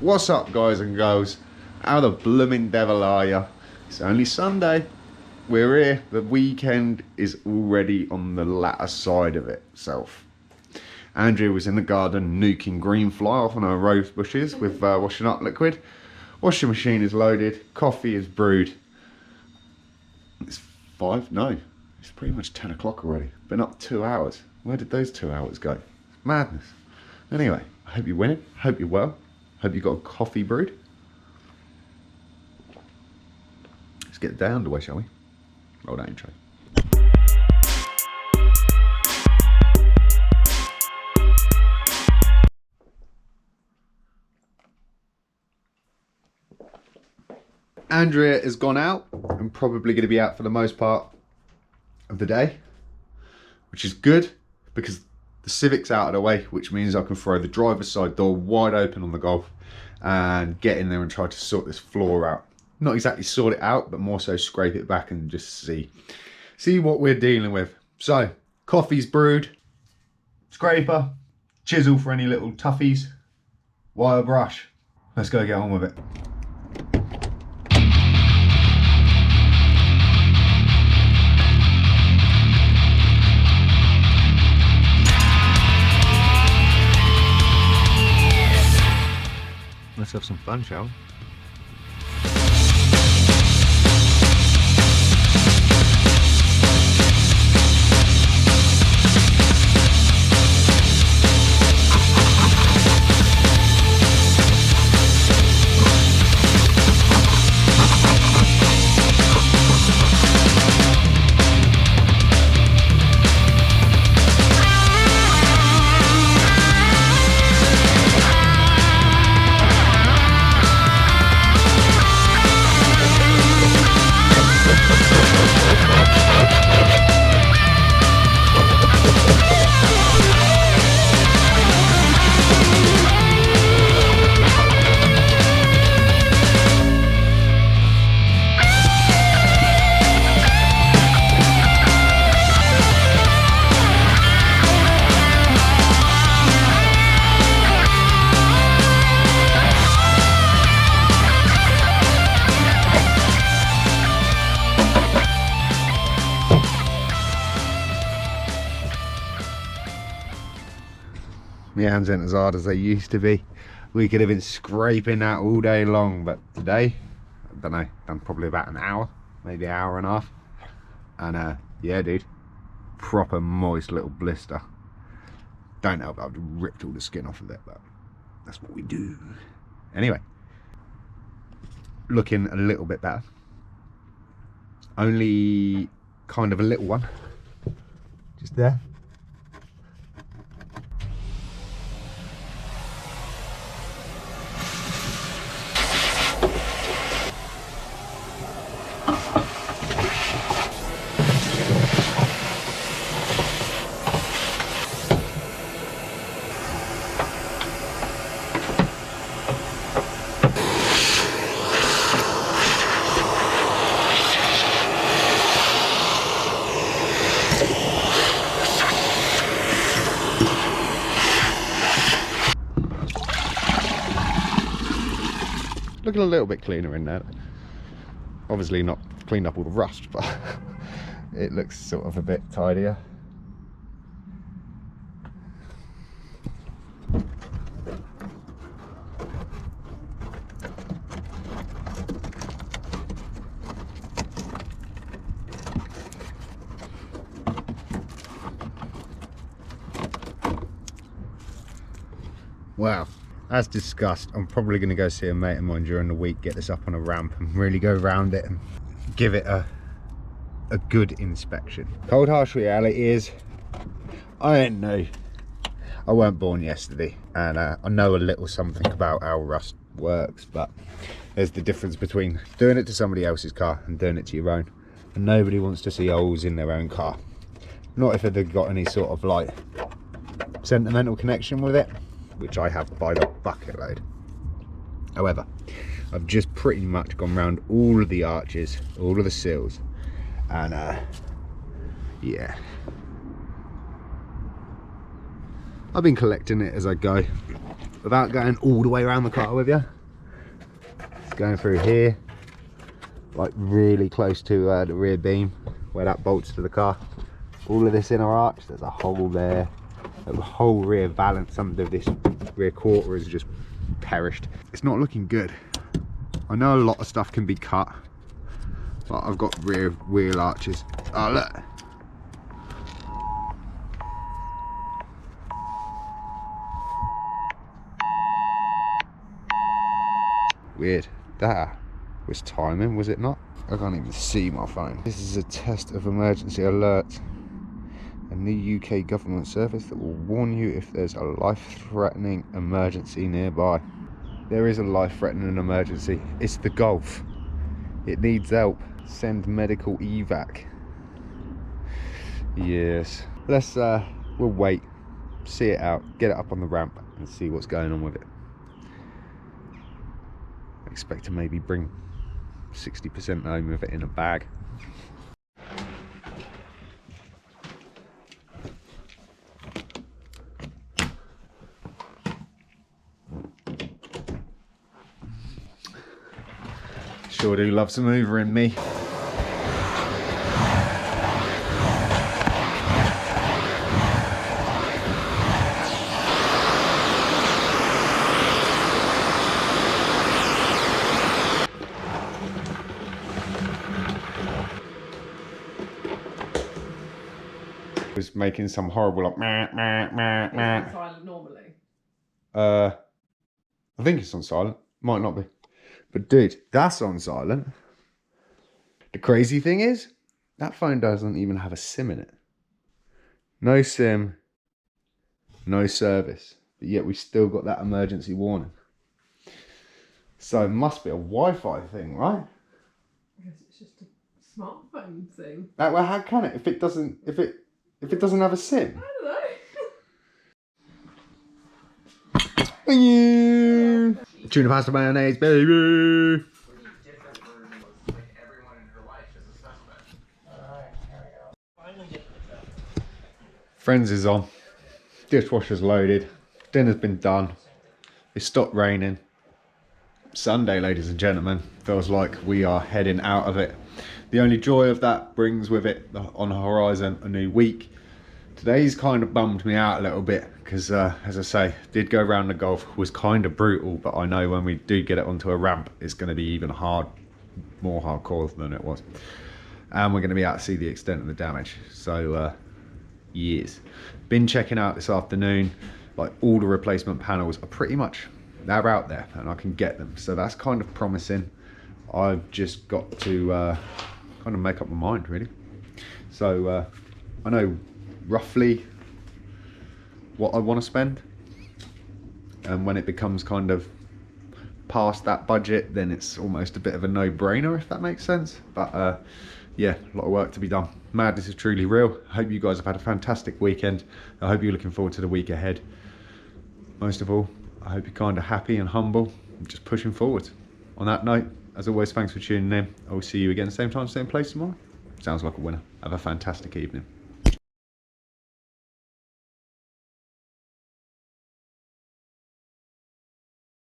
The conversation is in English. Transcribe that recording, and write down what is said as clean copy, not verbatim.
What's up, guys and girls? How the blooming devil are ya? It's only Sunday. We're here. The weekend is already on the latter side of itself. Andrea was in the garden nuking green fly off on her rose bushes with washing up liquid. Washing machine is loaded. Coffee is brewed. It's 5? No. It's pretty much 10 o'clock already. Been up 2 hours. Where did those 2 hours go? Madness. Anyway, I hope you're winning. Hope you're well. Hope you got a coffee brewed. Let's get down to way, shall we? Roll that intro. Andrea has gone out and probably going to be out for the most part of the day, which is good because the Civic's out of the way, which means I can throw the driver's side door wide open on the Golf and get in there and try to sort this floor out. Not exactly sort it out, but more so scrape it back and just see what we're dealing with. So, coffee's brewed, scraper, chisel for any little toughies, wire brush. Let's go get on with it. Let's have some fun, shall we? My hands aren't as hard as they used to be. We could have been scraping that all day long, but today, I don't know, done probably about an hour, maybe an hour and a half. And yeah, dude, proper moist little blister. Don't know if I've ripped all the skin off of it, but that's what we do. Anyway, looking a little bit better. Only kind of a little one, just there. Looking a little bit cleaner in there. Obviously not cleaned up all the rust, but it looks sort of a bit tidier. Wow. As discussed, I'm probably going to go see a mate of mine during the week, get this up on a ramp and really go around it and give it a good inspection. Cold harsh reality is, I ain't new. I weren't born yesterday, and I know a little something about how rust works, but there's the difference between doing it to somebody else's car and doing it to your own. And nobody wants to see holes in their own car. Not if they've got any sort of like sentimental connection with it, which I have by the bucket load. However, I've just pretty much gone round all of the arches, all of the sills, and yeah, I've been collecting it as I go without going all the way around the car with you. going through here, like really close to the rear beam where that bolts to the car. All of this inner arch, there's a hole there. The whole rear valance under this rear quarter is just perished. It's not looking good. I know a lot of stuff can be cut, but I've got rear wheel arches. Oh look. Weird. That was timing, was it not? I can't even see my phone. This is a test of emergency alert. A new UK government service that will warn you if there's a life-threatening emergency nearby. There is a life-threatening emergency. It's the Golf. It needs help. Send medical evac. Yes. Let's we'll wait, see it out, get it up on the ramp and see what's going on with it. I expect to maybe bring 60% home with it in a bag. Sure do love some Uber in me. Was making some horrible like meh, meh, meh, meh. It's on silent normally. I think it's on silent. Might not be. But dude, that's on silent. The crazy thing is, that phone doesn't even have a SIM in it. No SIM, no service. But yet we still got that emergency warning. So it must be a Wi-Fi thing, right? I guess it's just a smartphone thing. Well, how can it if it doesn't have a SIM? I don't know. Thank you. Tuna pasta mayonnaise, baby. Friends is on. Dishwasher's loaded. Dinner's been done. It stopped raining. Sunday, ladies and gentlemen. Feels like we are heading out of it. The only joy of that brings with it on the horizon a new week. Today's kind of bummed me out a little bit because, as I say, did go round the Golf, was kind of brutal, but I know when we do get it onto a ramp, it's going to be even more hardcore than it was. And we're going to be able to see the extent of the damage. So, yes. Been checking out this afternoon, like all the replacement panels are pretty much, they're out there and I can get them. So that's kind of promising. I've just got to kind of make up my mind, really. So, I know roughly what I want to spend, and when it becomes kind of past that budget, then it's almost a bit of a no-brainer, if that makes sense. But yeah, a lot of work to be done. Madness is truly real. I hope you guys have had a fantastic weekend. I hope you're looking forward to the week ahead. Most of all, I hope you're kind of happy and humble and just pushing forward. On that note, as always, thanks for tuning in. I will see you again same time, same place tomorrow. Sounds like a winner. Have a fantastic evening.